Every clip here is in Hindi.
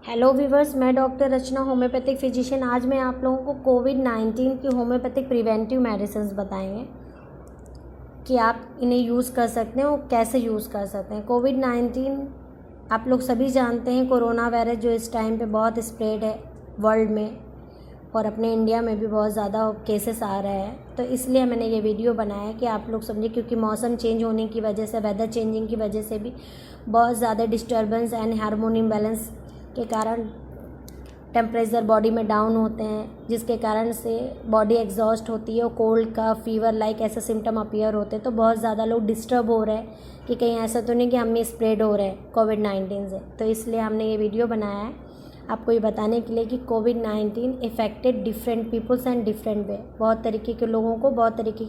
हेलो वीवर्स, मैं डॉक्टर रचना होम्योपैथिक फिजिशियन। आज मैं आप लोगों को कोविड-19 की होम्योपैथिक प्रिवेंटिव मेडिसिन्स बताएंगे कि आप इन्हें यूज़ कर सकते हैं और कैसे यूज़ कर सकते हैं। कोविड-19 आप लोग सभी जानते हैं, कोरोना वायरस जो इस टाइम पे बहुत स्प्रेड है वर्ल्ड में और अपने इंडिया में भी बहुत ज़्यादा केसेस आ रहे हैं। तो इसलिए मैंने ये वीडियो बनाया कि आप लोग समझें, क्योंकि मौसम चेंज होने की वजह से, वेदर चेंजिंग की वजह से भी बहुत ज़्यादा डिस्टर्बेंस एंड हार्मोन इम्बैलेंस के कारण टेम्परेचर बॉडी में डाउन होते हैं, जिसके कारण से बॉडी एग्जॉस्ट होती है और कोल्ड का फीवर लाइक ऐसे सिम्टम अपीयर होते हैं। तो बहुत ज़्यादा लोग डिस्टर्ब हो रहे हैं कि कहीं ऐसा तो नहीं कि हम में स्प्रेड हो रहे हैं कोविड-19 से। तो इसलिए हमने ये वीडियो बनाया है आपको ये बताने के लिए कि कोविड-19 affected different peoples and different way. बहुत तरीके के लोगों को बहुत तरीके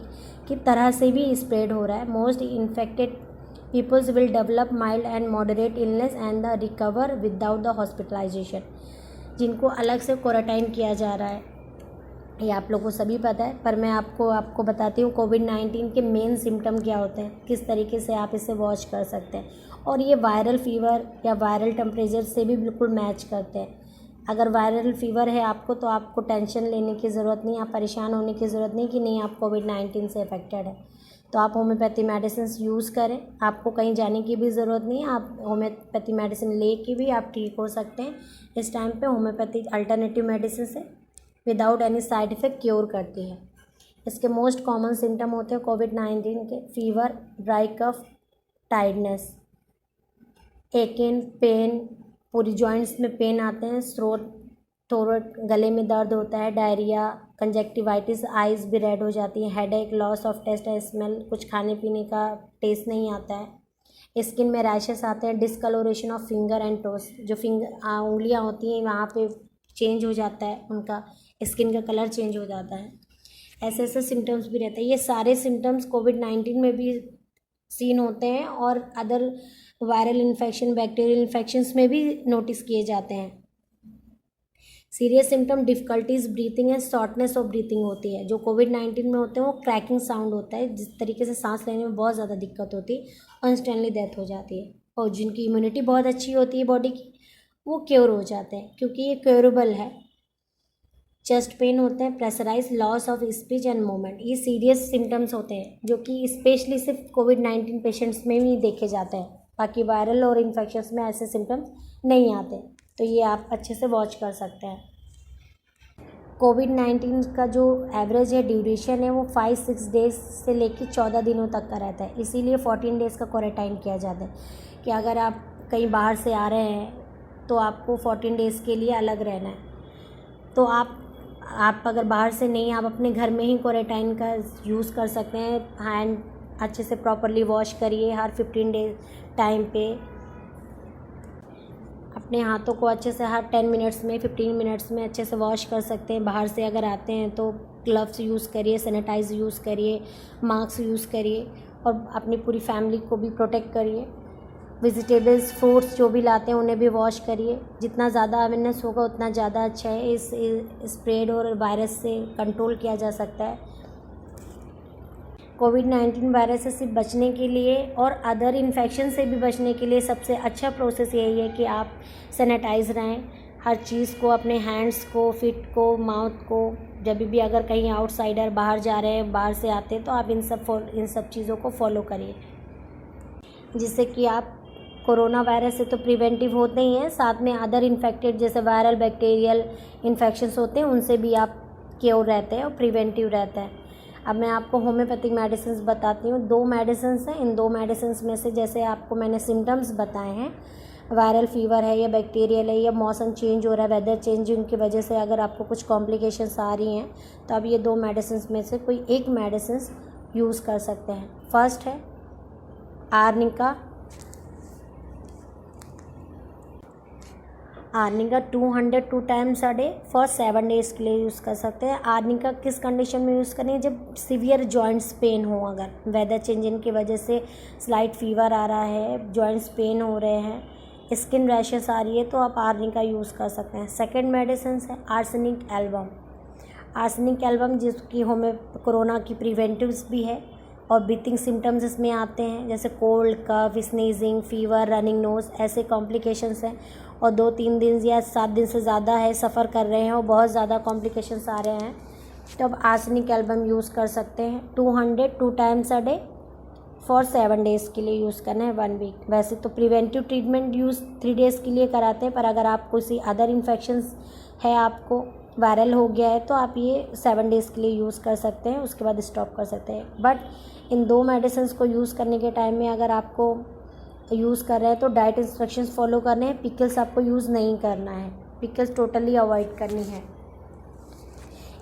की तरह से भी स्प्रेड हो रहा है। Most infected peoples will develop mild and moderate illness and the recover without the hospitalisation, जिनको अलग से क्वारंटाइन किया जा रहा है। ये आप लोगों को सभी पता है, पर मैं आपको बताती हूँ कोविड-19 के मेन सिम्टम क्या होते हैं, किस तरीके से आप इसे वॉच कर सकते हैं। और ये वायरल फीवर या वायरल टेम्परेचर से भी बिल्कुल मैच करते हैं। अगर वायरल फीवर है आपको, तो आपको टेंशन लेने की ज़रूरत नहीं, आप परेशान होने की ज़रूरत नहीं कि नहीं आप कोविड-19 से अफेक्टेड है। तो आप होम्योपैथी मेडिसिन यूज़ करें, आपको कहीं जाने की भी ज़रूरत नहीं है। आप होम्योपैथी मेडिसिन ले के भी आप ठीक हो सकते हैं। इस टाइम पे होम्योपैथी अल्टरनेटिव मेडिसिन से without any side effect cure करती है। इसके मोस्ट कॉमन सिम्टम होते हैं कोविड-19 के फीवर, ड्राई कफ, टायर्डनेस, एकिन, पेन, पूरी जॉइंट्स में पेन आते हैं, थ्रोट गले में दर्द होता है, डायरिया, कंजक्टिवाइटिस, आइज़ भी रेड हो जाती है, headache, loss of taste and smell, कुछ खाने पीने का टेस्ट नहीं आता है। स्किन में रैशेस आते हैं, डिसकलोरेशन ऑफ फिंगर एंड टोस, जो उंगलियां होती हैं वहाँ पे चेंज हो जाता है, उनका स्किन का कलर चेंज हो जाता है। ऐसे ऐसे सिम्टम्स भी रहते हैं। ये सारे सिम्टम्स कोविड-19 में भी सीन होते हैं और other viral infection, bacterial infections में भी नोटिस किए जाते हैं। Serious symptom difficulties breathing and shortness of breathing होती है। जो कोविड-19 में होते हैं वो क्रैकिंग साउंड होता है, जिस तरीके से सांस लेने में बहुत ज़्यादा दिक्कत होती है और इंस्टेंटली डेथ हो जाती है। और जिनकी इम्यूनिटी बहुत अच्छी होती है बॉडी की, वो क्योर हो जाते हैं, क्योंकि ये क्योरेबल है। चेस्ट पेन होते हैं, pressurise, loss of speech and movement, ये सीरियस सिम्टम्स होते हैं जो कि स्पेशली सिर्फ कोविड-19 पेशेंट्स में ही देखे जाते हैं। बाकी वायरल और इन्फेक्शंस में ऐसे सिम्टम्स नहीं आते। तो ये आप अच्छे से वॉच कर सकते हैं। कोविड-19 का जो एवरेज है ड्यूरेशन है वो 5-6 डेज से लेकर 14 दिनों तक का रहता है। इसीलिए 14 डेज़ का क्वारंटाइन किया जाता है कि अगर आप कहीं बाहर से आ रहे हैं तो आपको 14 डेज़ के लिए अलग रहना है। तो आप अगर बाहर से नहीं, आप अपने घर में ही क्वारंटाइन का यूज़ कर सकते हैं। हैंड अच्छे से प्रॉपरली वॉश करिए हर 15 डेज टाइम पे। अपने हाथों को अच्छे से हर 10 मिनट्स में, 15 मिनट्स में अच्छे से वॉश कर सकते हैं। बाहर से अगर आते हैं तो ग्लव्स यूज़ करिए, सैनिटाइज यूज़ करिए, मास्क यूज़ करिए और अपनी पूरी फैमिली को भी प्रोटेक्ट करिए। वेजिटेबल्स, फ्रूट्स जो भी लाते हैं उन्हें भी वॉश करिए। जितना ज़्यादा अवेयरनेस होगा उतना ज़्यादा अच्छा है। इस स्प्रेड और वायरस से कंट्रोल किया जा सकता है। कोविड-19 वायरस से सिर्फ बचने के लिए और अदर इन्फेक्शन से भी बचने के लिए सबसे अच्छा प्रोसेस यही है कि आप सैनिटाइज रहें। हर चीज़ को, अपने हैंड्स को, फिट को, माउथ को, जब भी अगर कहीं आउटसाइडर बाहर जा रहे हैं, बाहर से आते हैं, तो आप इन सब चीज़ों को फॉलो करिए, जिससे कि आप कोरोना वायरस से तो प्रिवेंटिव होते ही हैं, साथ में अदर इन्फेक्टेड जैसे वायरल बैक्टीरियल इन्फेक्शंस होते हैं उनसे भी आप क्योर रहते हैं और प्रिवेंटिव रहता है। अब मैं आपको होम्योपैथिक मेडिसिन बताती हूँ। 2 मेडिसिन हैं। इन 2 मेडिसिन में से जैसे आपको मैंने सिम्टम्स बताए हैं, वायरल फीवर है या बैक्टीरियल है या मौसम चेंज हो रहा है, वेदर चेंजिंग की वजह से अगर आपको कुछ कॉम्प्लिकेशंस आ रही हैं, तो आप ये 2 मेडिसिन में से कोई एक मेडिसिन यूज़ कर सकते हैं। फर्स्ट है arnica 202 times a day for 7 days के लिए यूज़ कर सकते हैं। आर्निका किस कंडीशन में यूज़ करें? जब सीवियर जॉइंट्स पेन हो, अगर वेदर चेंजिंग की वजह से स्लाइट फीवर आ रहा है, जॉइंट्स पेन हो रहे हैं, स्किन रैशेस आ रही है, तो आप आर्निका यूज़ कर सकते हैं। सेकेंड मेडिसिन है आर्सेनिक एल्बम। आर्सेनिक एल्बम जिसकी कोरोना की प्रिवेंटिव्स भी है और ब्रीथिंग सिम्टम्स इसमें आते हैं, जैसे कोल्ड, कफ, स्नीजिंग, फीवर, रनिंग नोज, ऐसे कॉम्प्लिकेशंस हैं, और 2-3 दिन या 7 दिन से ज़्यादा है सफ़र कर रहे हैं और बहुत ज़्यादा कॉम्प्लिकेशंस आ रहे हैं, तो अब आर्सेनिक एल्बम यूज़ कर सकते हैं। 200 2 times a day for 7 days के लिए यूज़ करना है 1 वीक। वैसे तो प्रिवेंटिव ट्रीटमेंट यूज़ 3 डेज़ के लिए कराते हैं, पर अगर आप किसी अदर इन्फेक्शंस है, आपको वायरल हो गया है, तो आप ये 7 डेज़ के लिए यूज़ कर सकते हैं, उसके बाद स्टॉप कर सकते हैं। बट इन 2 मेडिसिन को यूज़ करने के टाइम में अगर आपको यूज़ कर रहे हैं तो डाइट इंस्ट्रक्शंस फॉलो करने हैं। पिकल्स आपको यूज़ नहीं करना है, पिकल्स टोटली अवॉइड करनी है।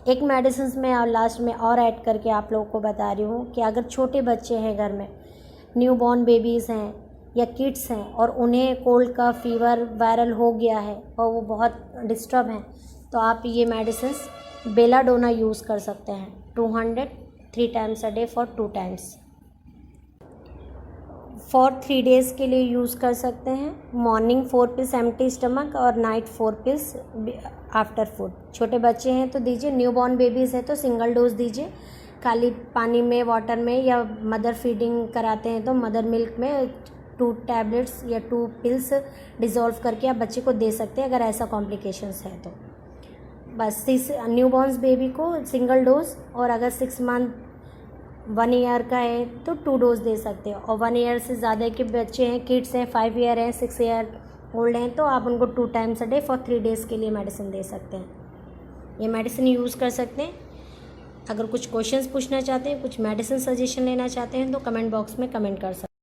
एक मेडिसिन में और लास्ट में और ऐड करके आप लोगों को बता रही हूँ कि अगर छोटे बच्चे हैं घर में, न्यूबॉर्न बेबीज़ हैं या किड्स हैं और उन्हें कोल्ड का फीवर वायरल हो गया है और वो बहुत डिस्टर्ब हैं, तो आप ये मेडिसिन बेलाडोना यूज़ कर सकते हैं 200 3 times a day for 2 times for 3 days के लिए यूज़ कर सकते हैं। मॉर्निंग 4 पिल्स एम्प्टी स्टमक और नाइट 4 पिल्स आफ्टर फूड। छोटे बच्चे हैं तो दीजिए, न्यूबॉर्न बेबीज़ है तो सिंगल डोज दीजिए, खाली पानी में, वाटर में, या मदर फीडिंग कराते हैं तो मदर मिल्क में 2 टैबलेट्स या 2 पिल्स डिज़ोल्व करके आप बच्चे को दे सकते हैं अगर ऐसा कॉम्प्लिकेशंस है तो। बस न्यूबॉर्न्स बेबी को सिंगल डोज, और अगर 6 मंथ 1 ईयर का है तो 2 डोज दे सकते हो, और 1 ईयर से ज़्यादा के बच्चे हैं, किड्स हैं, 5 ईयर हैं, 6 ईयर ओल्ड हैं, तो आप उनको 2 times a day for 3 days के लिए मेडिसिन दे सकते हैं। ये मेडिसिन यूज़ कर सकते हैं। अगर कुछ क्वेश्चंस पूछना चाहते हैं, कुछ मेडिसिन सजेशन लेना चाहते हैं तो कमेंट बॉक्स में कमेंट कर सकते हैं।